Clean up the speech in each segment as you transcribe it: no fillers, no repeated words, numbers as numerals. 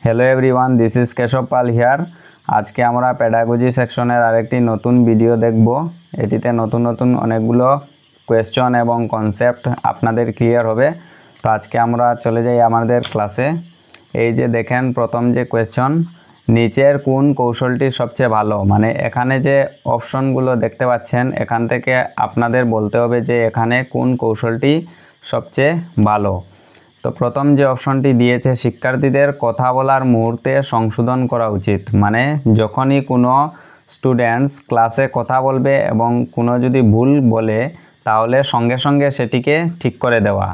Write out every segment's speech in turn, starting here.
Hello everyone, this is Keshab Pal here. আজকে আমরা pedagogy সেকশনের আরেকটি নতুন ভিডিও দেখব। এটিতে নতুন নতুন অনেকগুলো কোয়েশ্চন এবং কনসেপ্ট আপনাদের ক্লিয়ার হবে। তো আজকে আমরা চলে যাই আমাদের ক্লাসে। এই যে দেখেন প্রথম যে কোয়েশ্চন, নিচের কোন কৌশলটি সবচেয়ে ভালো, মানে এখানে যে অপশনগুলো দেখতে পাচ্ছেন এখান থেকে আপনাদের বলতে হবে যে এখানে কোন কৌশলটি সবচেয়ে ভালো। তো প্রথম যে অপশনটি দিয়েছে, শিক্ষার্থীদের কথা বলার মুহূর্তে সংশোধন করা উচিত, মানে যখনই কোনো স্টুডেন্টস ক্লাসে কথা বলবে এবং কোনো যদি ভুল বলে তাহলে সঙ্গে সঙ্গে সেটিকে ঠিক করে দেওয়া।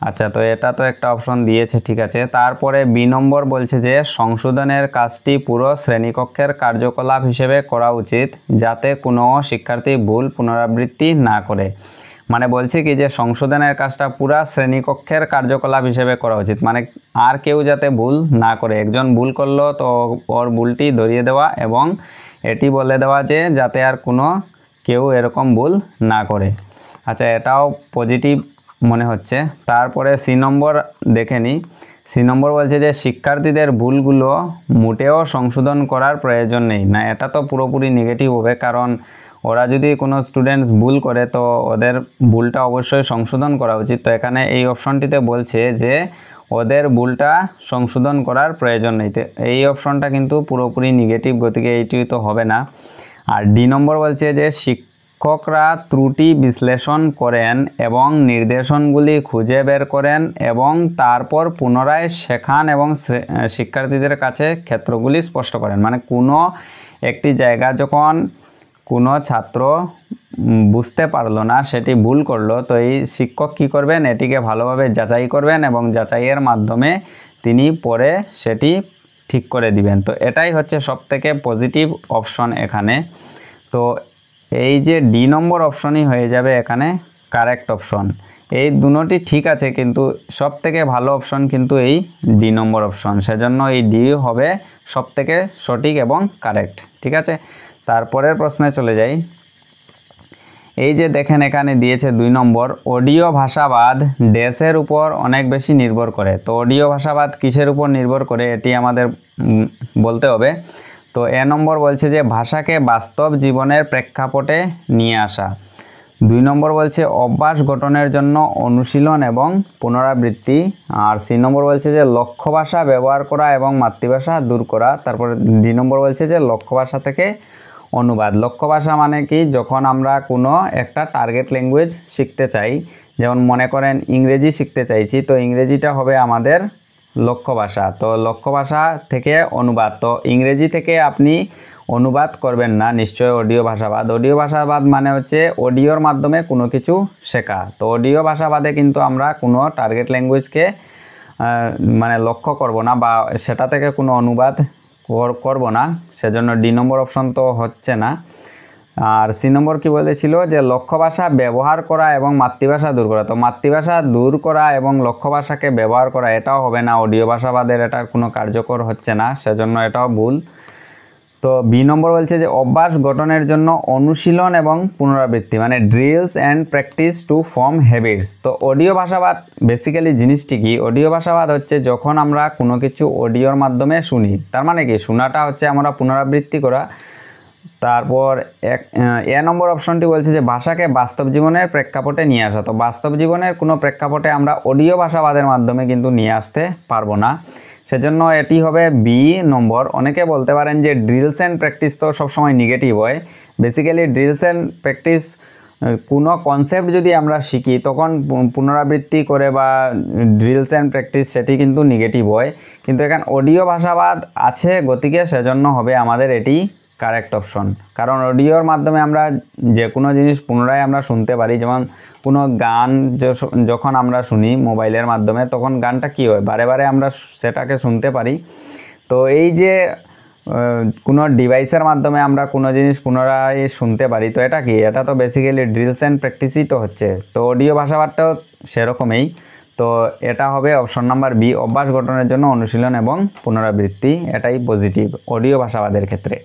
আচ্ছা, তো এটা তো একটা অপশন দিয়েছে, ঠিক আছে। তারপরে বি নম্বর বলছে যে সংশোধনের কাজটি পুরো শ্রেণীকক্ষের কার্যকলাপ হিসেবে করা উচিত, যাতে কোনো শিক্ষার্থী ভুল পুনরাবৃত্তি না করে। মানে বলছে কি যে সংশোধনের কাজটা পুরা শ্রেণীকক্ষের কার্যকলাপ হিসেবে করা উচিত, মানে আর কেউ যাতে ভুল না করে। একজন ভুল করলো তো ওর ভুলটি ধরিয়ে দেওয়া এবং এটি বলে দেওয়া যে যাতে আর কোনো কেউ এরকম ভুল না করে। আচ্ছা, এটাও পজিটিভ মনে হচ্ছে। তারপরে সি নম্বর দেখে নিই। সি নম্বর বলছে যে শিক্ষার্থীদের ভুলগুলো মোটেও সংশোধন করার প্রয়োজন নেই। না, এটা তো পুরোপুরি নেগেটিভ হবে, কারণ ওরা যদি কোনো স্টুডেন্টস ভুল করে তো ওদের ভুলটা অবশ্যই সংশোধন করা উচিত। তো এখানে এই অপশনটিতে বলছে যে ওদের ভুলটা সংশোধন করার প্রয়োজন নেই। তো এই অপশনটা কিন্তু পুরোপুরি নেগেটিভ, গতিকে এইটি তো হবে না। আর ডি নম্বর বলছে যে শিক্ষকরা ত্রুটি বিশ্লেষণ করেন এবং নির্দেশনগুলি খুঁজে বের করেন এবং তারপর পুনরায় শেখান এবং শিক্ষার্থীদের কাছে ক্ষেত্রগুলি স্পষ্ট করেন। মানে কোনো একটি জায়গা যখন কোনো ছাত্র বুঝতে পারলো না, সেটি ভুল করলো, তো এই শিক্ষক কী করবেন, এটিকে ভালোভাবে যাচাই করবেন এবং যাচাইয়ের মাধ্যমে তিনি পরে সেটি ঠিক করে দিবেন। তো এটাই হচ্ছে সবথেকে পজিটিভ অপশন এখানে। তো এই যে ডি নম্বর অপশনই হয়ে যাবে এখানে কারেক্ট অপশন। এই দুটি ঠিক আছে, কিন্তু সবথেকে ভালো অপশন কিন্তু এই ডি নম্বর অপশন, সেজন্য এই ডি হবে সবথেকে সঠিক এবং কারেক্ট, ঠিক আছে। তারপরের প্রশ্নে চলে যাই। এই যে দেখেন এখানে দিয়েছে 2 নম্বর, অডিও ভাষাবাদ ড্যাশের উপর অনেক বেশি নির্ভর করে। তো অডিও ভাষাবাদ কিসের উপর নির্ভর করে এটি আমাদের বলতে হবে। তো এ নম্বর বলছে যে ভাষাকে বাস্তব জীবনের প্রেক্ষাপটে নিয়ে আসা। 2 নম্বর বলছে অভ্যাস গঠনের জন্য অনুশীলন এবং পুনরাবৃত্তি। আর সি নম্বর বলছে যে লক্ষ্য ভাষা ব্যবহার করা এবং মাতৃভাষা দূর করা। তারপর ডি নম্বর বলছে যে লক্ষ্য ভাষা থেকে অনুবাদ। লক্ষ্য ভাষা মানে কি, যখন আমরা কোনো একটা টার্গেট ল্যাঙ্গুয়েজ শিখতে চাই, যেমন মনে করেন ইংরেজি শিখতে চাইছি, তো ইংরেজিটা হবে আমাদের লক্ষ্য ভাষা। তো লক্ষ্য ভাষা থেকে অনুবাদ, তো ইংরেজি থেকে আপনি অনুবাদ করবেন না নিশ্চয় অডিও ভাষাবাদ। অডিও ভাষাবাদ মানে হচ্ছে অডিওর মাধ্যমে কোনো কিছু শেখা। তো অডিও ভাষাবাদে কিন্তু আমরা কোনো টার্গেট ল্যাঙ্গুয়েজকে মানে লক্ষ্য করব না বা সেটা থেকে কোনো অনুবাদ করব না, সেজন্য ডি নম্বর অপশন তো হচ্ছে না। আর সি নম্বর কি বলেছিল যে লক্ষ্য ভাষা ব্যবহার করা এবং মাতৃভাষা দূর করা। তো মাতৃভাষা দূর করা এবং লক্ষ্য ভাষাকে ব্যবহার করা এটাও হবে না, অডিও ভাষাবাদের এটা কোনো কার্যকর হচ্ছে না, সেজন্য এটাও ভুল। তো বি নম্বর বলছে যে অভ্যাস গঠনের জন্য অনুশীলন এবং পুনরাবৃত্তি, মানে drills and practice to form habits. তো অডিও ভাষাবাদ বেসিক্যালি জিনিসটি কি, অডিও ভাষাবাদ হচ্ছে যখন আমরা কোনো কিছু অডিওর মাধ্যমে শুনি, তার মানে কি শোনাটা হচ্ছে আমরা পুনরাবৃত্তি করা। তারপর এ নম্বর অপশনটি বলছে যে ভাষাকে বাস্তব জীবনের প্রেক্ষাপটে নিয়ে আসা। তো বাস্তব জীবনের কোনো প্রেক্ষাপটে আমরা অডিও ভাষাবাদের মাধ্যমে কিন্তু নিয়ে আসতে পারবো না, সেজন্য এটি হবে বি নম্বর। অনেকে বলতে পারেন যে ড্রিলস অ্যান্ড প্র্যাকটিস তো সবসময় নেগেটিভ হয়। বেসিক্যালি ড্রিলস অ্যান্ড প্র্যাকটিস কোনো কনসেপ্ট যদি আমরা শিখি তখন পুনরাবৃত্তি করে বা ড্রিলস অ্যান্ড প্র্যাকটিস সেটি কিন্তু নেগেটিভ হয়, কিন্তু এখানে অডিও ভাষাবাদ আছে গতিকে সেজন্য হবে আমাদের এটি কারেক্ট অপশন। কারণ অডিওর মাধ্যমে আমরা যে কোনো জিনিস পুনরায় আমরা শুনতে পারি, যেমন কোনো গান যখন আমরা শুনি মোবাইলের মাধ্যমে তখন গানটা কি হয়, বারে বারে আমরা সেটাকে শুনতে পারি। তো এই যে কোনো ডিভাইসের মাধ্যমে আমরা কোনো জিনিস পুনরায় শুনতে পারি, তো এটা কি, এটা তো বেসিক্যালি ড্রিলস অ্যান্ড প্র্যাকটিসই তো হচ্ছে। তো অডিও ভাষাবাদটাও সেরকমই। তো এটা হবে অপশন নাম্বার বি, অভ্যাস গঠনের জন্য অনুশীলন এবং পুনরাবৃত্তি, এটাই পজিটিভ অডিও ভাষাবাদের ক্ষেত্রে।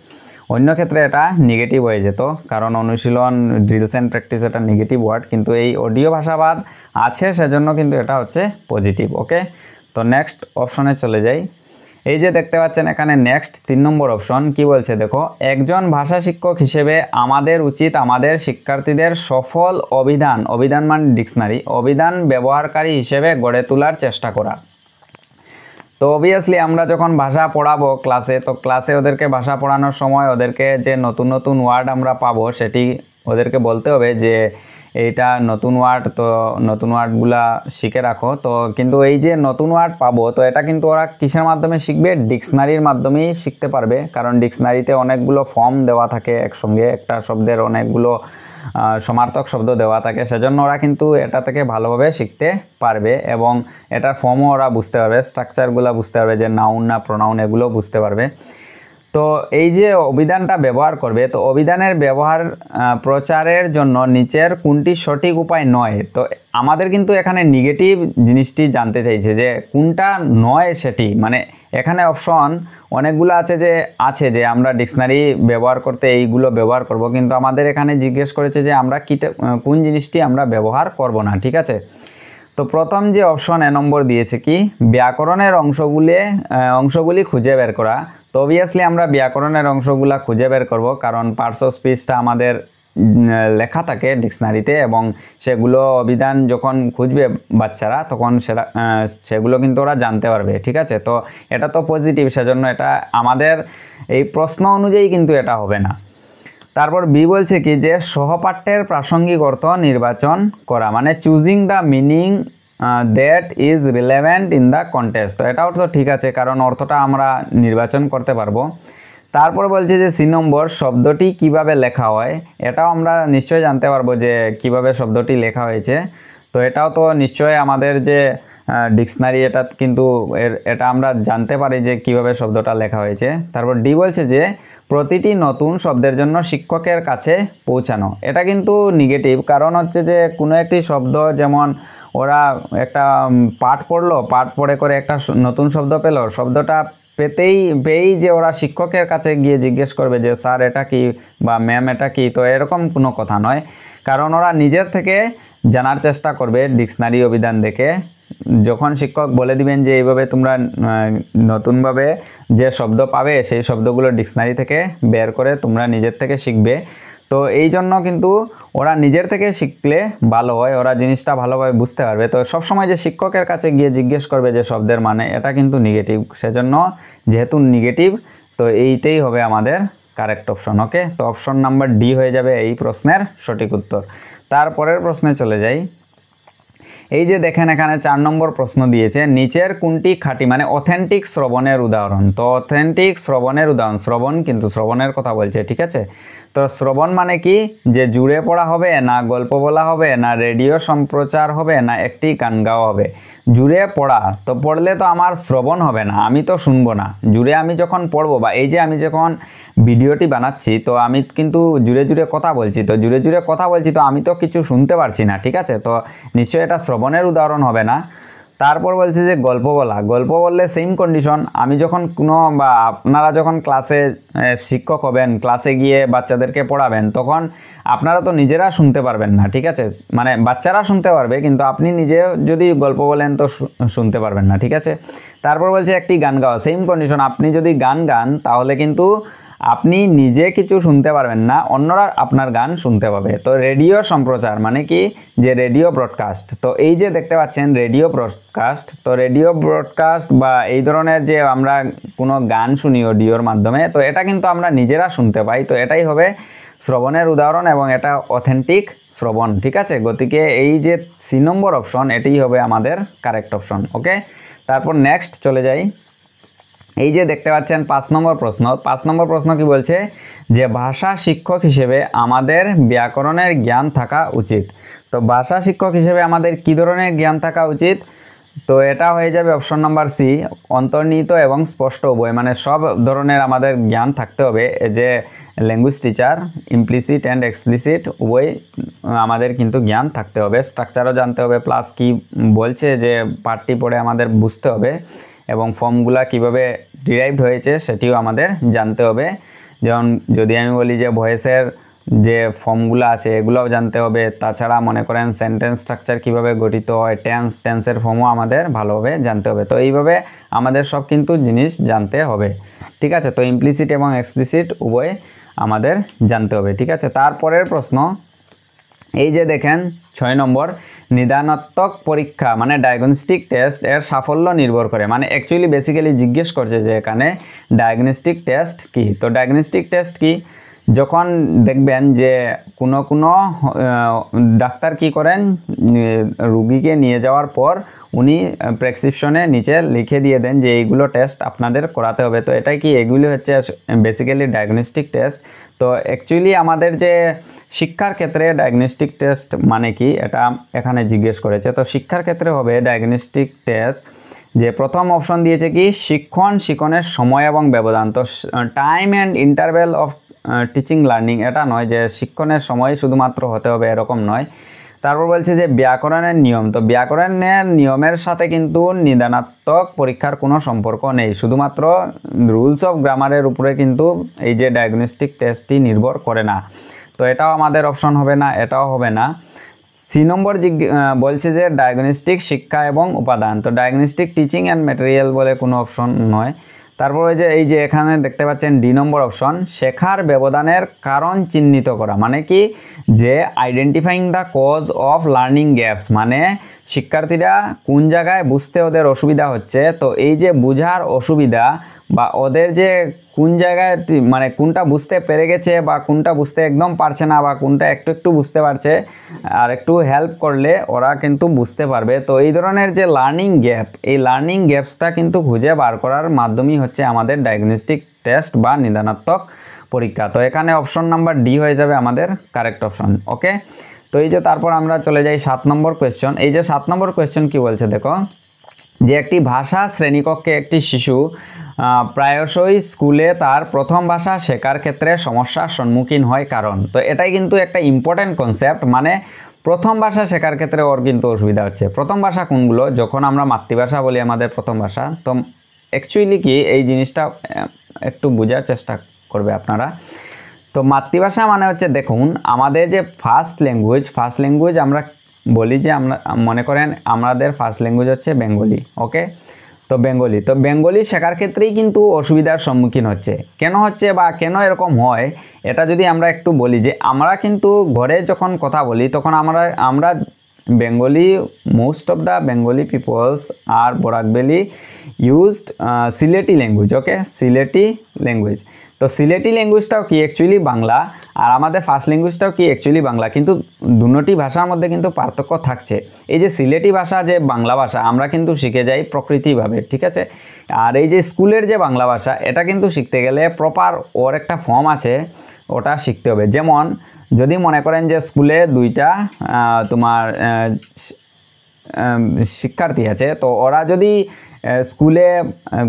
অন্য ক্ষেত্রে এটা নেগেটিভ হয়ে যেত, কারণ অনুশীলন ড্রিলস অ্যান্ড প্র্যাকটিস এটা নেগেটিভ ওয়ার্ড, কিন্তু এই অডিও ভাষাবাদ আছে সেজন্য কিন্তু এটা হচ্ছে পজিটিভ। ওকে, তো নেক্সট অপশনে চলে যাই। এই যে দেখতে পাচ্ছেন এখানে নেক্সট 3 নম্বর অপশন কি বলছে দেখো, একজন ভাষা শিক্ষক হিসেবে আমাদের উচিত আমাদের শিক্ষার্থীদের সফল অভিধান মানে ডিকশনারি অভিধান ব্যবহারকারী হিসেবে গড়ে তোলার চেষ্টা করা। তো অবভিয়াসলি আমরা যখন ভাষা পড়াবো ক্লাসে, তো ক্লাসে ওদেরকে ভাষা পড়ানোর সময় ওদেরকে যে নতুন নতুন ওয়ার্ড আমরা পাবো সেটি ওদেরকে বলতে হবে যে এইটা নতুন ওয়ার্ড, তো নতুন ওয়ার্ডগুলা শিখে রাখো। তো কিন্তু এই যে নতুন ওয়ার্ড পাবো, তো এটা কিন্তু ওরা কিসের মাধ্যমে শিখবে? ডিকশনারির মাধ্যমেই শিখতে পারবে, কারণ ডিকশনারিতে অনেকগুলো ফর্ম দেওয়া থাকে, একসঙ্গে একটা শব্দের অনেকগুলো সমার্থক শব্দ দেওয়া থাকে, সেজন্য ওরা কিন্তু এটা থেকে ভালোভাবে শিখতে পারবে এবং এটার ফর্মও ওরা বুঝতে পারবে, স্ট্রাকচারগুলো বুঝতে পারবে, যে নাউন না প্রোনাউন এগুলো বুঝতে পারবে। তো এই যে অভিধানটা ব্যবহার করবে, তো অভিধানের ব্যবহার প্রচারের জন্য নিচের কোনটি সঠিক উপায় নয়? তো আমাদের কিন্তু এখানে নেগেটিভ জিনিসটি জানতে চাইছে যে কোনটা নয় সেটি, মানে এখানে অপশন অনেকগুলো আছে যে আমরা ডিকশনারি ব্যবহার করতে এইগুলো ব্যবহার করব, কিন্তু আমাদের এখানে জিজ্ঞেস করেছে যে আমরা কোন জিনিসটি আমরা ব্যবহার করব না। ঠিক আছে, তো প্রথম যে অপশন এ নম্বর দিয়েছে কি ব্যাকরণের অংশগুলি খুঁজে বের করা। তো অবভিয়াসলি আমরা ব্যাকরণের অংশগুলা খুঁজে বের করব, কারণ পার্টস অফ স্পিচটা আমাদের লেখা থাকে ডিকশনারিতে এবং সেগুলো অভিধান যখন খুঁজবে বাচ্চারা তখন সেগুলো কিন্তু ওরা জানতে পারবে। ঠিক আছে, তো এটা তো পজিটিভ, সেজন্য এটা আমাদের এই প্রশ্ন অনুযায়ী কিন্তু এটা হবে না। তারপর বি বলছে কি যে সহপাঠ্যের প্রাসঙ্গিক অর্থ নির্বাচন করা, মানে choosing the meaning that is relevant in the context. তো এটাও তো ঠিক আছে, কারণ অর্থটা আমরা নির্বাচন করতে পারবো। তারপর বলছে যে সি নম্বর শব্দটি কিভাবে লেখা হয়, এটাও আমরা নিশ্চয়ই জানতে পারবো যে কিভাবে শব্দটি লেখা হয়েছে। তো এটাও তো নিশ্চয়ই আমাদের যে ডিকশনারি এটা কিন্তু এটা আমরা জানতে পারি যে কিভাবে শব্দটা লেখা হয়েছে। তারপর ডি বলছে যে প্রতিটি নতুন শব্দের জন্য শিক্ষকের কাছে পৌঁছানো, এটা কিন্তু নেগেটিভ, কারণ হচ্ছে যে কোনো একটি শব্দ, যেমন ওরা একটা পাঠ পড়লো, পাঠ পড়ে করে একটা নতুন শব্দ পেলো, শব্দটা পেয়েই যে ওরা শিক্ষকের কাছে গিয়ে জিজ্ঞেস করবে যে স্যার এটা কি বা ম্যাম এটা কি, তো এরকম কোনো কথা নয়, কারণ ওরা নিজের থেকে জানার চেষ্টা করবে ডিকশনারি অভিধান দেখে। যখন শিক্ষক বলে দিবেন যে এইভাবে তোমরা নতুনভাবে যে শব্দ পাবে সেই শব্দগুলো ডিকশনারি থেকে বের করে তোমরা নিজের থেকে শিখবে। তো এই জন্য কিন্তু ওরা নিজের থেকে শিখলে ভালো হয়, ওরা জিনিসটা ভালোভাবে বুঝতে পারবে। তো সবসময় যে শিক্ষকের কাছে গিয়ে জিজ্ঞেস করবে যে শব্দের মানে, এটা কিন্তু নেগেটিভ, সেজন্য যেহেতু নেগেটিভ তো এইটাই হবে আমাদের কারেক্ট অপশন। ওকে, তো অপশন নাম্বার ডি হয়ে যাবে এই প্রশ্নের সঠিক উত্তর। তারপরের প্রশ্নে চলে যাই। এই যে দেখেন এখানে 4 নম্বর প্রশ্ন দিয়েছে, নিচের কোনটি খাঁটি মানে অথেন্টিক শ্রবণের উদাহরণ। তো অথেন্টিক শ্রবণের উদাহরণ, শ্রবণ কিন্তু শ্রবণের কথা বলছে। ঠিক আছে, তো শ্রবণ মানে কি, যে জুড়ে পড়া হবে না গল্প বলা হবে না রেডিও সম্প্রচার হবে না একটি গান গাওয়া হবে। জুড়ে পড়া, তো পড়লে তো আমার শ্রবণ হবে না, আমি তো শুনবো না। জুড়ে আমি যখন পড়বো বা এই যে আমি যখন ভিডিওটি বানাচ্ছি, তো আমি কিন্তু জুড়ে জুড়ে কথা বলছি, তো জুড়ে জুড়ে কথা বলছি, তো আমি তো কিছু শুনতে পারছি না। ঠিক আছে, তো নিশ্চয়ই এটা শ্রবণের উদাহরণ হবে না। তারপর বলছে যে গল্প বললে সেম কন্ডিশন, আমি যখন কোনো বা আপনারা যখন ক্লাসে শিক্ষক হবেন, ক্লাসে গিয়ে বাচ্চাদেরকে পড়াবেন, তখন আপনারা তো নিজেরা শুনতে পারবেন না। ঠিক আছে, মানে বাচ্চারা শুনতে পারবে কিন্তু আপনি নিজে যদি গল্প বলেন তো শুনতে পারবেন না। ঠিক আছে, তারপর বলছে একটি গান গাওয়া, সেম কন্ডিশন, আপনি যদি গান গান তাহলে কিন্তু আপনি নিজে কিছু শুনতে পারবেন না, অন্যরা আপনার গান শুনতে পাবে। তো রেডিও সম্প্রচার মানে কি, যে রেডিও ব্রডকাস্ট। তো এই যে দেখতে পাচ্ছেন রেডিও ব্রডকাস্ট, তো রেডিও ব্রডকাস্ট বা এই ধরনের যে আমরা কোনো গান শুনি অডিওর মাধ্যমে, তো এটা কিন্তু আমরা নিজেরা শুনতে পাই। তো এটাই হবে শ্রবণের উদাহরণ এবং এটা অথেন্টিক শ্রবণ। ঠিক আছে, গতিকে এই যে সি নম্বর অপশন এটাই হবে আমাদের কারেক্ট অপশন। ওকে, তারপর নেক্সট চলে যাই। এই যে দেখতে পাচ্ছেন 5 নম্বর প্রশ্ন। 5 নম্বর প্রশ্ন কি বলছে, যে ভাষা শিক্ষক হিসেবে আমাদের ব্যাকরণের জ্ঞান থাকা উচিত। তো ভাষা শিক্ষক হিসেবে আমাদের কি ধরনের জ্ঞান থাকা উচিত? তো এটা হয়ে যাবে অপশন নাম্বার সি, অন্তর্নিহিত এবং স্পষ্ট উভয়, মানে সব ধরনের আমাদের জ্ঞান থাকতে হবে। যে language teacher implicit and explicit উভয় আমাদের কিন্তু জ্ঞান থাকতে হবে, স্ট্রাকচারও জানতে হবে, প্লাস কি বলছে যে পাঠটি পড়ে আমাদের বুঝতে হবে এবং ফর্মগুলা কিভাবে ডিরাইভড হয়েছে সেটিও আমাদের জানতে হবে। যেমন যদি আমি বলি যে ভয়েসের যে ফর্মগুলো আছে এগুলোও জানতে হবে। তাছাড়া মনে করেন সেন্টেন্স স্ট্রাকচার কিভাবে গঠিত হয়, টেন্সের ফর্মও আমাদের ভালোভাবে জানতে হবে। তো এইভাবে আমাদের সব কিন্তু জিনিস জানতে হবে, ঠিক আছে। তো ইমপ্লিসিট এবং এক্সপ্লিসিট উভয় আমাদের জানতে হবে, ঠিক আছে। তারপরের প্রশ্ন, এই যে দেখেন 6 নম্বর, নিদানাত্মক পরীক্ষা মানে ডায়াগনস্টিক টেস্ট এর সাফল্য নির্ভর করে, মানে অ্যাকচুয়ালি বেসিক্যালি জিজ্ঞেস করছে যে এখানে ডায়াগনস্টিক টেস্ট কি। তো ডায়াগনস্টিক টেস্ট কি, যখন দেখবেন যে কোনো ডাক্তার কি করেন, রুগীকে নিয়ে যাওয়ার পর উনি প্রেসক্রিপশনে নিচে লিখে দিয়ে দেন যে এইগুলো টেস্ট আপনাদের করাতে হবে। তো এটাই কি, এগুলি হচ্ছে বেসিক্যালি ডায়াগনস্টিক টেস্ট। তো অ্যাকচুয়ালি আমাদের যে শিক্ষার ক্ষেত্রে ডায়াগনস্টিক টেস্ট মানে কি, এটা এখানে জিজ্ঞেস করেছে। তো শিক্ষার ক্ষেত্রে হবে ডায়াগনস্টিক টেস্ট যে প্রথম অপশন দিয়েছে কি শিক্ষণের সময় এবং ব্যবধান। তো time and interval of teaching learning, এটা নয় যে শিক্ষণের সময় শুধুমাত্র হতে হবে, এরকম নয়। তারপর বলছে যে ব্যাকরণের নিয়ম। তো ব্যাকরণের নিয়মের সাথে কিন্তু নিদানাত্মক পরীক্ষার কোনো সম্পর্ক নেই, শুধুমাত্র রুলস অফ গ্রামারের উপরে কিন্তু এই যে ডায়াগনস্টিক টেস্টটি নির্ভর করে না। তো এটাও আমাদের অপশন হবে না, এটাও হবে না। সি নম্বর বলছে যে ডায়াগনস্টিক শিক্ষা এবং উপাদান। তো ডায়াগনস্টিক টিচিং অ্যান্ড ম্যাটেরিয়াল বলে কোনো অপশন নয়। তারপর এই যে এখানে দেখতে পাচ্ছেন ডি নম্বর অপশন, শেখার ব্যবধানের কারণ চিহ্নিত করা, মানে কি যে identifying the cause of learning gaps, মানে শিক্ষার্থীরা কোন জায়গায় বুঝতে ওদের অসুবিধা হচ্ছে। তো এই যে বুঝার অসুবিধা বা ওদের যে কোন জায়গায় মানে কোনটা বুঝতে পেরে গেছে বা কোনটা বুঝতে একদম পারছে না বা কোনটা একটু একটু বুঝতে পারছে, আর একটু হেল্প করলে ওরা কিন্তু বুঝতে পারবে। তো এই ধরনের যে লার্নিং গ্যাপ, এই লার্নিং গ্যাপসটা কিন্তু খুঁজে বার করার মাধ্যমই হচ্ছে আমাদের ডায়াগনস্টিক টেস্ট বা নিদানাত্মক পরীক্ষা। তো এখানে অপশন নাম্বার ডি হয়ে যাবে আমাদের কারেক্ট অপশন, ওকে। তো এই যে তারপর আমরা চলে যাই 7 নম্বর কোয়েশ্চন। এই যে 7 নম্বর কোয়েশ্চন কি বলছে দেখো, যে একটি ভাষা শ্রেণীকক্ষে একটি শিশু প্রায়শই স্কুলে তার প্রথম ভাষা শেখার ক্ষেত্রে সমস্যার সম্মুখীন হয় কারণ। তো এটাই কিন্তু একটা ইম্পর্টেন্ট কনসেপ্ট, মানে প্রথম ভাষা শেখার ক্ষেত্রে ওর কিন্তু অসুবিধা হচ্ছে। প্রথম ভাষা কোনগুলো, যখন আমরা মাতৃভাষা বলি আমাদের প্রথম ভাষা, তো অ্যাকচুয়ালি কি এই জিনিসটা একটু বোঝার চেষ্টা করবে আপনারা। তো মাতৃভাষা মানে হচ্ছে, দেখুন আমাদের যে ফার্স্ট ল্যাঙ্গুয়েজ আমরা বলি যে আমরা মনে করেন আমাদের ফার্স্ট ল্যাঙ্গুয়েজ হচ্ছে বেঙ্গলি, ওকে। তো বেঙ্গলি শেখার ক্ষেত্রেই কিন্তু অসুবিধার সম্মুখীন হচ্ছে। কেন হচ্ছে বা কেন এরকম হয়, এটা যদি আমরা একটু বলি যে আমরা কিন্তু ঘরে যখন কথা বলি তখন আমরা Bengali, most of the Bengali people's R Barak Valley used Sylheti language, okay, Sylheti language. তো সিলেটি ল্যাঙ্গুয়েজটাও কি অ্যাকচুয়ালি বাংলা, আর আমাদের ফার্স্ট ল্যাঙ্গুয়েজটাও কি অ্যাকচুয়ালি বাংলা, কিন্তু দুটি ভাষার মধ্যে কিন্তু পার্থক্য থাকছে। এই যে সিলেটি ভাষা যে বাংলা ভাষা আমরা কিন্তু শিখে যাই প্রকৃতিভাবে, ঠিক আছে। আর এই যে স্কুলের যে বাংলা ভাষা, এটা কিন্তু শিখতে গেলে প্রপার ওর একটা ফর্ম আছে, ওটা শিখতে হবে। যেমন যদি মনে করেন যে স্কুলে দুইটা তোমার শিক্ষার্থী আছে, তো ওরা যদি স্কুলে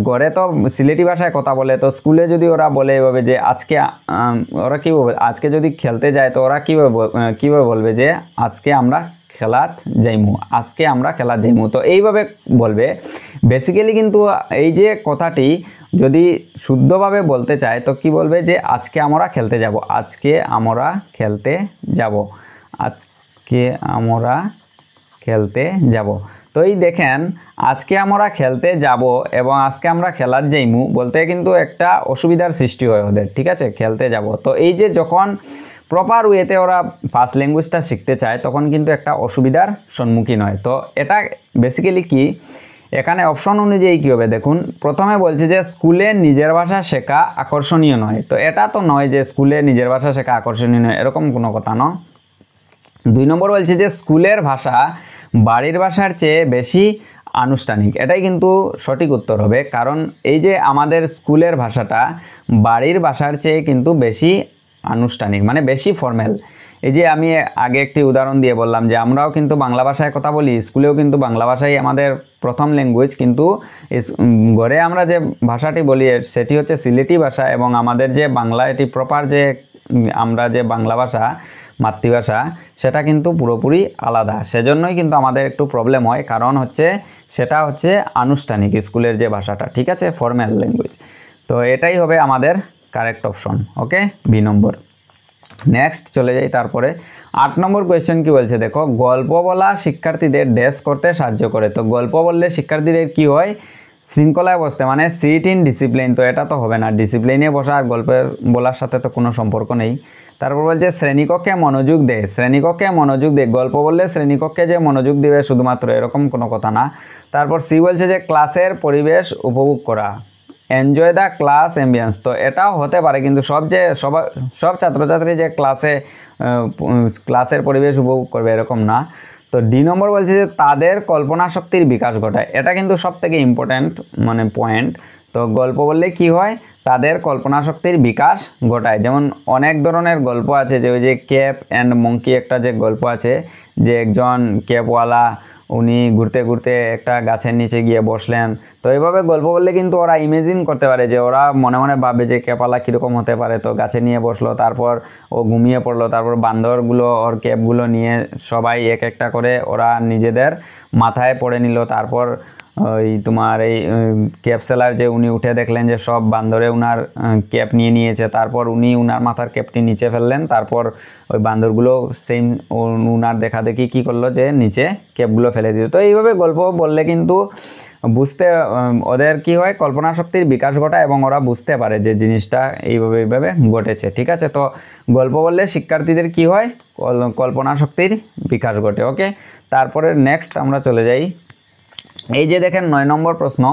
ঘরে তো সিলেটি ভাষায় কথা বলে, তো স্কুলে যদি ওরা বলে এভাবে যে আজকে ওরা কীভাবে আজকে যদি খেলতে যায়, তো ওরা কীভাবে বলবে যে আজকে আমরা খেলাত যাইমু, তো এইভাবে বলবে। বেসিক্যালি কিন্তু এই যে কথাটি যদি শুদ্ধভাবে বলতে চায় তো কি বলবে যে আজকে আমরা খেলতে যাব। তো এই দেখেন আজকে আমরা খেলতে যাব এবং আজকে আমরা খেলার যাইমু বলতে কিন্তু একটা অসুবিধার সৃষ্টি হয় ওদের, ঠিক আছে, খেলতে যাব। তো এই যে যখন প্রপার ওয়েতে ওরা ফার্স্ট ল্যাঙ্গুয়েজটা শিখতে চায় তখন কিন্তু একটা অসুবিধার সম্মুখীন হয়। তো এটা বেসিক্যালি কি, এখানে অপশন অনুযায়ী কী হবে দেখুন, প্রথমে বলছে যে স্কুলে নিজের ভাষা শেখা আকর্ষণীয় নয়। তো এটা তো নয় যে স্কুলে নিজের ভাষা শেখা আকর্ষণীয় নয়, এরকম কোনো কথা নয়। 2 নম্বর বলছে যে স্কুলের ভাষা বাড়ির ভাষার চেয়ে বেশি আনুষ্ঠানিক। এটাই কিন্তু সঠিক উত্তর হবে, কারণ এই যে আমাদের স্কুলের ভাষাটা বাড়ির ভাষার চেয়ে কিন্তু বেশি আনুষ্ঠানিক, মানে বেশি ফর্মাল। এই যে আমি আগে একটি উদাহরণ দিয়ে বললাম যে আমরাও কিন্তু বাংলা ভাষায় কথা বলি, স্কুলেও কিন্তু বাংলা ভাষাই আমাদের প্রথম ল্যাঙ্গুয়েজ, কিন্তু ঘরে আমরা যে ভাষাটি বলি সেটি হচ্ছে সিলেটি ভাষা, এবং আমাদের যে বাংলা এটি প্রপার যে আমরা যে বাংলা ভাষা মাতৃভাষা সেটা কিন্তু পুরোপুরি আলাদা। সেজন্যই কিন্তু আমাদের একটু প্রবলেম হয়, কারণ হচ্ছে সেটা হচ্ছে আনুষ্ঠানিক স্কুলের যে ভাষাটা, ঠিক আছে, ফর্মাল ল্যাঙ্গুয়েজ। তো এটাই হবে আমাদের কারেক্ট অপশন, ওকে, বি নম্বর। নেক্সট চলে যাই। তারপরে 8 নম্বর কোয়েশ্চেন কি বলছে দেখো, গল্প বলা শিক্ষার্থীদের ড্যাশ করতে সাহায্য করে। তো গল্প বললে শিক্ষার্থীদের কি হয়, শৃঙ্খলায় বসতে, মানে সিট ইন ডিসিপ্লিন। তো এটা তো হবে না, ডিসিপ্লিনে বসা আর গল্পের বলার সাথে তো কোনো সম্পর্ক নেই। তারপর বলছে শ্রেণীকক্ষে মনোযোগ দেয়, শ্রেণীকক্ষে মনোযোগ দেয়। গল্প বললে শ্রেণীকক্ষে যে মনোযোগ দেবে শুধুমাত্র এরকম কোনো কথা না। তারপর সি বলছে যে ক্লাসের পরিবেশ উপভোগ করা, এনজয় দ্য ক্লাস অ্যাম্বিয়েন্স। তো এটাও হতে পারে, কিন্তু সব ছাত্রছাত্রী যে ক্লাসের পরিবেশ উপভোগ করবে এরকম না। তো ডি নম্বর বলছে যে তাদের কল্পনা শক্তির বিকাশ ঘটায়। এটা কিন্তু সব থেকে ইম্পর্ট্যান্ট মানে পয়েন্ট। তো গল্প বললে কি হয়, তাদের কল্পনা শক্তির বিকাশ ঘটায়। যেমন অনেক ধরনের গল্প আছে, যে ওই যে ক্যাপ অ্যান্ড মঙ্কি একটা যে গল্প আছে, যে একজন ক্যাপওয়ালা উনি ঘুরতে ঘুরতে একটা গাছের নিচে গিয়ে বসলেন। তো এইভাবে গল্প বললে কিন্তু ওরা ইমেজিন করতে পারে, যে ওরা মনে মনে ভাবে যে ক্যাপওয়ালা কীরকম হতে পারে। তো গাছে নিয়ে বসলো, তারপর ও ঘুমিয়ে পড়লো, তারপর বান্দরগুলো ওর ক্যাপগুলো নিয়ে সবাই এক একটা করে ওরা নিজেদের মাথায় পড়ে নিল। তারপর ওই তোমার এই ক্যাপ সেলার যে উনি উঠে দেখলেন যে সব বান্দরে উনার ক্যাপ নিয়ে নিয়েছে। তারপর উনি উনার মাথার ক্যাপটি নিচে ফেললেন। তারপর ওই বান্দরগুলো সেম উনার দেখা দেখি কী করলো, যে নিচে ক্যাপগুলো ফেলে দিল। তো এইভাবে গল্প বললে কিন্তু ওদের কি হয়, কল্পনা শক্তির বিকাশ ঘটায় এবং ওরা বুঝতে পারে যে জিনিসটা এইভাবে ঘটেছে। ঠিক আছে, তো গল্প বললে শিক্ষার্থীদের কি হয়, কল্পনা শক্তির বিকাশ ঘটে। ওকে, তারপরে নেক্সট আমরা চলে যাই। এই যে দেখেন 9 নম্বর প্রশ্ন,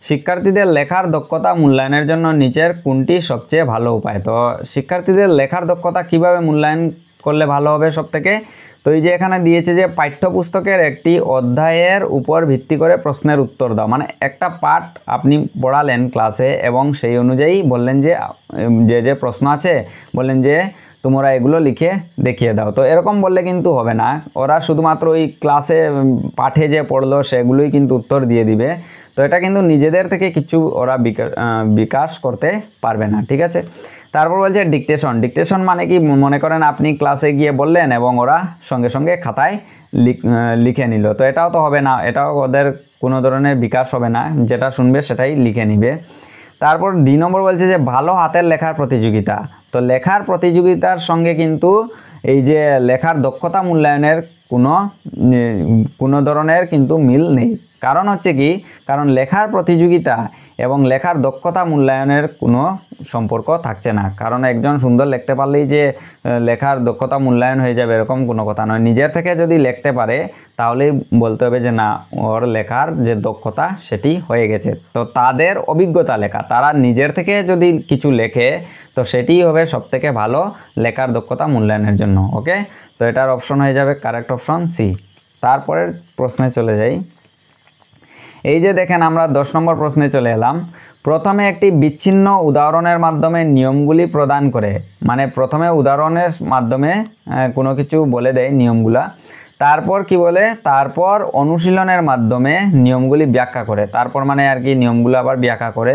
শিক্ষার্থীদের লেখার দক্ষতা মূল্যায়নের জন্য নিচের কোনটি সবচেয়ে ভালো উপায়। তো শিক্ষার্থীদের লেখার দক্ষতা কিভাবে মূল্যায়ন করলে ভালো হবে সব থেকে, তো এই যে এখানে দিয়েছে যে পাঠ্যপুস্তকের একটি অধ্যায়ের উপর ভিত্তি করে প্রশ্নের উত্তর দাও। মানে একটা পাঠ আপনি পড়ালেন ক্লাসে এবং সেই অনুযায়ী বললেন যে প্রশ্ন আছে, বললেন যে তোমরা এগুলো লিখে দেখিয়ে দাও। তো এরকম বললে কিন্তু হবে না, ওরা শুধুমাত্র ওই ক্লাসে পাঠে যে পড়লো সেগুলোই কিন্তু উত্তর দিয়ে দিবে। তো এটা কিন্তু নিজেদের থেকে কিছু ওরা বিকাশ করতে পারবে না। ঠিক আছে, তারপর বলছে ডিকটেশন। ডিকটেশন মানে কি, মনে করেন আপনি ক্লাসে গিয়ে বললেন এবং ওরা সঙ্গে সঙ্গে খাতায় লিখে নিল। তো এটাও তো হবে না, এটাও ওদের কোনো ধরনের বিকাশ হবে না, যেটা শুনবে সেটাই লিখে নিবে। তারপর 2 নম্বর বলছে যে ভালো হাতের লেখার প্রতিযোগিতা। তো লেখার প্রতিযোগিতার সঙ্গে কিন্তু এই যে লেখার দক্ষতা মূল্যায়নের কোনো ধরনের কিন্তু মিল নেই। কারণ হচ্ছে কি, কারণ লেখার প্রতিযোগিতা এবং লেখার দক্ষতা মূল্যায়নের কোনো সম্পর্ক থাকছে না। কারণ একজন সুন্দর লিখতে পারলেই যে লেখার দক্ষতা মূল্যায়ন হয়ে যাবে এরকম কোনো কথা নয়। নিজের থেকে যদি লিখতে পারে তাহলেই বলতে হবে যে না, ওর লেখার যে দক্ষতা সেটি হয়ে গেছে। তো তাদের অভিজ্ঞতা লেখা, তারা নিজের থেকে যদি কিছু লেখে তো সেটিই হবে সবথেকে ভালো লেখার দক্ষতা মূল্যায়নের জন্য। ওকে, তো এটার অপশন হয়ে যাবে কারেক্ট অপশন সি। তারপরের প্রশ্নে চলে যাই। এই যে দেখেন আমরা 10 নম্বর প্রশ্নে চলে এলাম। প্রথমে একটি বিচ্ছিন্ন উদাহরণের মাধ্যমে নিয়মগুলি প্রদান করে, মানে প্রথমে উদাহরণের মাধ্যমে কোনো কিছু বলে দেয় নিয়মগুলা, তারপর কি বলে, তারপর অনুশীলনের মাধ্যমে নিয়মগুলি ব্যাখ্যা করে। তারপর মানে আর কি নিয়মগুলো আবার ব্যাখ্যা করে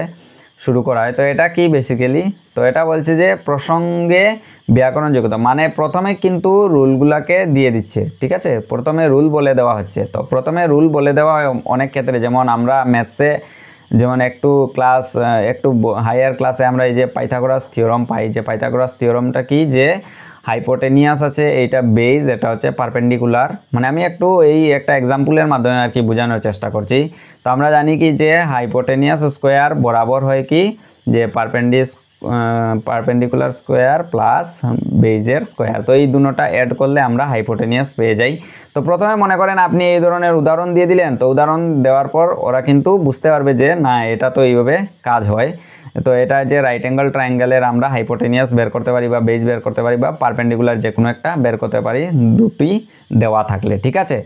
শুরু করা হয়। তো এটা কি বেসিক্যালি, তো এটা বলছে যে প্রসঙ্গে ব্যাকরণ যোগ্যতা, মানে প্রথমে কিন্তু রুলগুলাকে দিয়ে দিচ্ছে। ঠিক আছে, প্রথমে রুল বলে দেওয়া হচ্ছে। তো প্রথমে রুল বলে দেওয়া হয় অনেক ক্ষেত্রে, যেমন আমরা ম্যাথসে যেমন একটু হায়ার ক্লাসে আমরা এই যে পাইথাগোরাস থিওরাম পাই। যে পাইথাগোরাস থিওরামটা কি, যে হাইপোটেনিয়াস আছে, এইটা বেজ, এটা হচ্ছে পারপেন্ডিকুলার। মানে আমি একটু একটা এক্সাম্পলের মাধ্যমে আর কি বোঝানোর চেষ্টা করছি। তো আমরা জানি কি যে হাইপোটেনিয়াস স্কোয়ার বরাবর হয় কি, যে পারপেন্ডিকুলার স্কোয়ার প্লাস বেজের স্কোয়ার। তো এই দুটোটা অ্যাড করলে আমরা হাইপোটেনিয়াস পেয়ে যাই। তো প্রথমে মনে করেন আপনি এই ধরনের উদাহরণ দিয়ে দিলেন। তো উদাহরণ দেওয়ার পর ওরা কিন্তু বুঝতে পারবে যে না, এটা তো এইভাবে কাজ হয়। তো এটা যে রাইট অ্যাঙ্গেল ট্রায়াঙ্গেলের আমরা হাইপোটেনিয়াস বের করতে পারি বা বেজ বের করতে পারি বা পারপেন্ডিকুলার যে কোনো একটা বের করতে পারি, দুটি দেওয়া থাকলে। ঠিক আছে,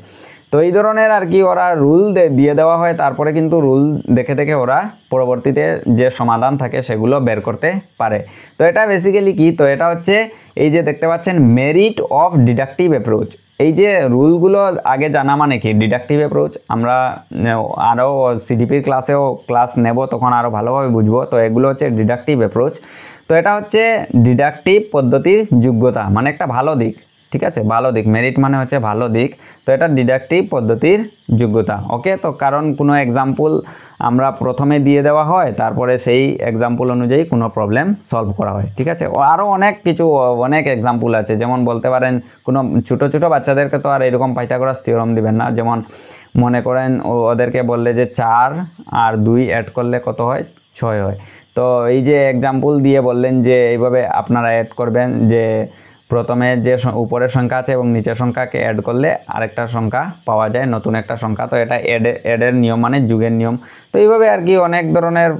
তো এই ধরনের আর কি ওরা রুল দিয়ে দেওয়া হয়। তারপরে কিন্তু রুল দেখে দেখে ওরা পরবর্তীতে যে সমাধান থাকে সেগুলো বের করতে পারে। তো এটা বেসিক্যালি কি, তো এটা হচ্ছে এই যে দেখতে পাচ্ছেন মেরিট অফ ডিডাকটিভ অ্যাপ্রোচ। এই যে রুলগুলো আগে জানা মানে কি, ডিডাকটিভ অ্যাপ্রোচ আমরা আরও সিডিপির ক্লাস নেব, তখন আরও ভালোভাবে বুঝবো। তো এগুলো হচ্ছে ডিডাকটিভ অ্যাপ্রোচ। তো এটা হচ্ছে ডিডাকটিভ পদ্ধতির যোগ্যতা, মানে একটা ভালো দিক। ঠিক আছে, ভালো দিক, মেরিট মানে হচ্ছে ভালো দিক। তো এটা ডিডাকটিভ পদ্ধতির যোগ্যতা। ওকে, তো কারণ কোনো এক্সাম্পল আমরা প্রথমে দিয়ে দেওয়া হয়, তারপরে সেই এক্সাম্পল অনুযায়ী কোনো প্রবলেম সলভ করা হয়। ঠিক আছে, আরও অনেক কিছু অনেক এক্সাম্পল আছে, যেমন বলতে পারেন কোনো ছোটো ছোটো বাচ্চাদেরকে তো আর এরকম পাইথাগোরাস থিওরাম দিবেন না। যেমন মনে করেন ওদেরকে বললে যে 4 আর 2 অ্যাড করলে কত হয়, 6 হয়। তো এই যে এক্সাম্পল দিয়ে বললেন যে এইভাবে আপনারা অ্যাড করবেন, যে প্রথমে যে উপরের সংখ্যা আছে এবং নিচের সংখ্যাকে অ্যাড করলে আরেকটা সংখ্যা পাওয়া যায়, নতুন একটা সংখ্যা। তো এটা অ্যাডের নিয়ম, মানে যুগের নিয়ম। তো এইভাবে আর কি অনেক ধরনের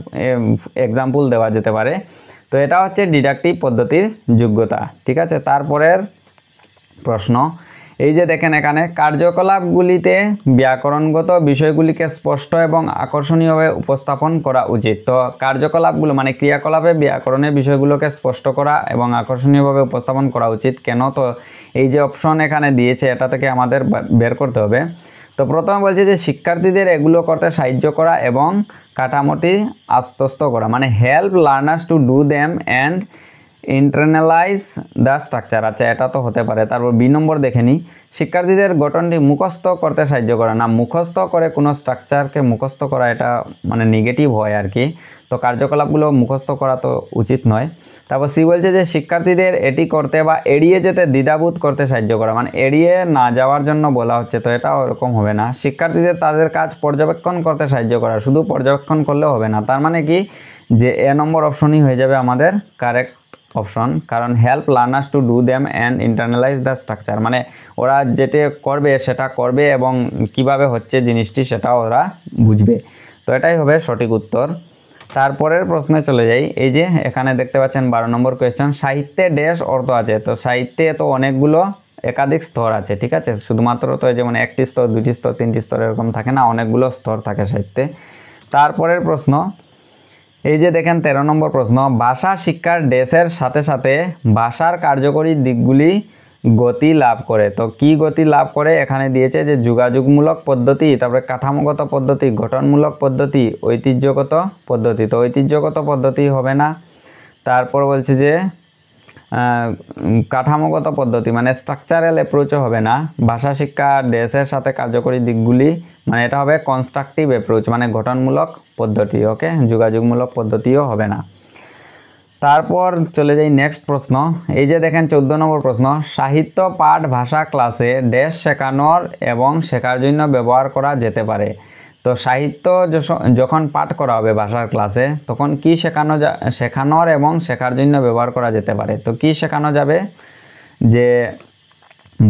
এক্সাম্পল দেওয়া যেতে পারে। তো এটা হচ্ছে ডিডাকটিভ পদ্ধতির যোগ্যতা। ঠিক আছে, তারপরের প্রশ্ন, এই যে দেখেন এখানে কার্যকলাপগুলিতে ব্যাকরণগত বিষয়গুলিকে স্পষ্ট এবং আকর্ষণীয়ভাবে উপস্থাপন করা উচিত। তো কার্যকলাপগুলো মানে ক্রিয়াকলাপে ব্যাকরণের বিষয়গুলোকে স্পষ্ট করা এবং আকর্ষণীয়ভাবে উপস্থাপন করা উচিত কেন? তো এই যে অপশন এখানে দিয়েছে, এটা থেকে আমাদের বের করতে হবে। তো প্রথমে বলছে যে শিক্ষার্থীদের এগুলো করতে সাহায্য করা এবং কাঠামোটি আত্মস্থ করা, মানে help learners to do them and internalise the structure. আচ্ছা, এটা তো হতে পারে। তারপর বি নম্বর দেখে নিই, শিক্ষার্থীদের গঠনটি মুখস্থ করতে সাহায্য করা। না, মুখস্থ করে কোনো স্ট্রাকচারকে মুখস্থ করা এটা মানে নেগেটিভ হয় আর কি। তো কার্যকলাপগুলো মুখস্থ করা তো উচিত নয়। তারপর সি বলছে যে শিক্ষার্থীদের এটি করতে বা এড়িয়ে যেতে দ্বিধাবোধ করতে সাহায্য করা, মানে এড়িয়ে না যাওয়ার জন্য বলা হচ্ছে। তো এটা ওরকম হবে না। শিক্ষার্থীদের তাদের কাজ পর্যবেক্ষণ করতে সাহায্য করা, শুধু পর্যবেক্ষণ করলেও হবে না। তার মানে কি, যে এ নম্বর অপশনই হয়ে যাবে আমাদের কারেক্ট অপশন, কারণ help learners to do them and internalise the structure, মানে ওরা যেটা করবে সেটা করবে এবং কিভাবে হচ্ছে জিনিসটি সেটা ওরা বুঝবে। তো এটাই হবে সঠিক উত্তর। তারপরের প্রশ্নে চলে যাই। এই যে এখানে দেখতে পাচ্ছেন 12 নম্বর কোয়েশ্চেন, সাহিত্যে ড্যাশ অর্থ আছে। তো সাহিত্যে তো অনেকগুলো একাধিক স্তর আছে। ঠিক আছে, শুধুমাত্র তো যেমন একটি স্তর, দুটি স্তর, তিনটি স্তর এরকম থাকে না, অনেকগুলো স্তর থাকে সাহিত্যে। তারপরের প্রশ্ন, এই যে দেখেন 13 নম্বর প্রশ্ন, ভাষা শিক্ষার ড্যাশের সাথে সাথে ভাষার কার্যকরী দিকগুলি গতি লাভ করে। তো কি গতি লাভ করে এখানে দিয়েছে যে যোগাযোগমূলক পদ্ধতি, তারপরে কাঠামোগত পদ্ধতি, গঠনমূলক পদ্ধতি, ঐতিহ্যগত পদ্ধতি। তো ঐতিহ্যগত পদ্ধতি হবে না। তারপর বলছে যে কাঠামোগত পদ্ধতি মানে স্ট্রাকচারাল অ্যাপ্রোচও হবে না। ভাষা শিক্ষা ড্যাশের সাথে কার্যকরী দিকগুলি, মানে এটা হবে কনস্ট্রাকটিভ অ্যাপ্রোচ, মানে গঠনমূলক পদ্ধতি। ওকে, যোগাযোগমূলক পদ্ধতিও হবে না। তারপর চলে যাই নেক্সট প্রশ্ন। এই যে দেখেন 14 নম্বর প্রশ্ন, সাহিত্য পাঠ ভাষা ক্লাসে ড্যাশ শেখানোর এবং শেখার জন্য ব্যবহার করা যেতে পারে। তো সাহিত্য যখন পাঠ করা হবে ভাষার ক্লাসে, তখন কি শেখানোর এবং শেখার জন্য ব্যবহার করা যেতে পারে। তো কি শেখানো যাবে, যে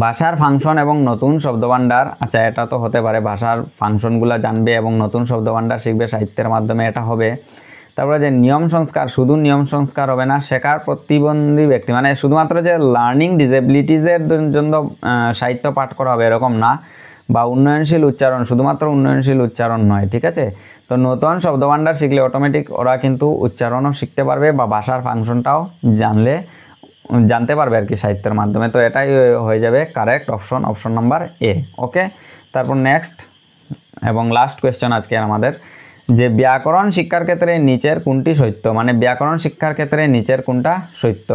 ভাষার ফাংশন এবং নতুন শব্দভাণ্ডার। আচ্ছা, এটা তো হতে পারে, ভাষার ফাংশনগুলো জানবে এবং নতুন শব্দভাণ্ডার শিখবে সাহিত্যের মাধ্যমে, এটা হবে। তারপরে যে নিয়ম সংস্কার, শুধু নিয়ম সংস্কার হবে না, শেখার প্রতিবন্ধী ব্যক্তি, মানে শুধুমাত্র যে লার্নিং ডিসেবিলিটিসের জন্য সাহিত্য পাঠ করা হবে এরকম না, বা উন্নয়নশীল উচ্চারণ, শুধুমাত্র উন্নয়নশীল উচ্চারণ নয়। ঠিক আছে, তো নতুন শব্দভাণ্ডার শিখলে অটোমেটিক ওরা কিন্তু উচ্চারণও শিখতে পারবে বা ভাষার ফাংশনটাও জানতে পারবে আর কি সাহিত্যের মাধ্যমে। তো এটাই হয়ে যাবে correct option, option number A. Okay, তারপর নেক্সট এবং লাস্ট কোয়েশ্চেন আজকে আমাদের, যে ব্যাকরণ শিক্ষার ক্ষেত্রে নিচের কোনটি সত্য, মানে ব্যাকরণ শিক্ষার ক্ষেত্রে নিচের কোনটা সত্য।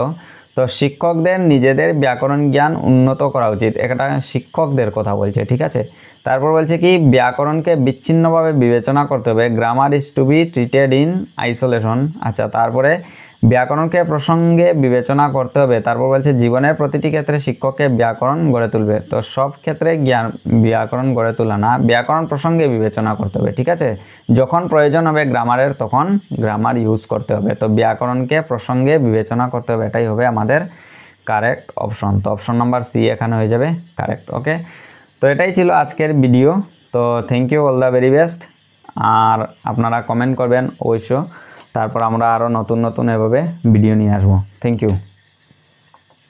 তো শিক্ষকদের নিজেদের ব্যাকরণ জ্ঞান উন্নত করা উচিত, এটা শিক্ষকদের কথা বলছে। ঠিক আছে, তারপর বলছে কি ব্যাকরণকে বিচ্ছিন্নভাবে বিবেচনা করতে হবে, grammar is to be treated in isolation. আচ্ছা, তারপরে ব্যাকরণকে প্রসঙ্গে বিবেচনা করতে হবে। তারপর বলছে জীবনের প্রতিটি ক্ষেত্রে শিক্ষককে ব্যাকরণ গড়ে তুলবে। তো সব ক্ষেত্রে ব্যাকরণ গড়ে তোলা না, ব্যাকরণ প্রসঙ্গে বিবেচনা করতে হবে। ঠিক আছে, যখন প্রয়োজন হবে গ্রামারের তখন গ্রামার ইউজ করতে হবে। তো ব্যাকরণকে প্রসঙ্গে বিবেচনা করতে হবে, এটাই হবে আমাদের কারেক্ট অপশন। তো অপশন নাম্বার সি এখানে হয়ে যাবে কারেক্ট। ওকে, তো এটাই ছিল আজকের ভিডিও। তো thank you, all the very best. আর আপনারা কমেন্ট করবেন অবশ্য, তারপর আমরা আরও নতুন নতুন এভাবে ভিডিও নিয়ে আসবো। Thank you.